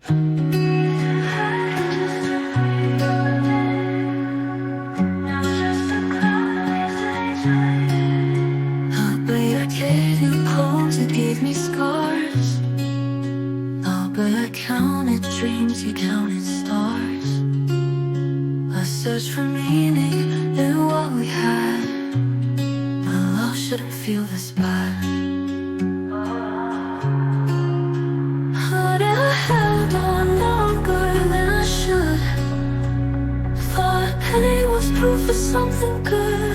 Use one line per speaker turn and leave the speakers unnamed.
I'll be a kid who holds and gave me scars. I'll be a counted dreams, you counted stars. I search for meaning in what we had. My love shouldn't feel this bad. But I held on longer than I should. Thought pain was proof of something good.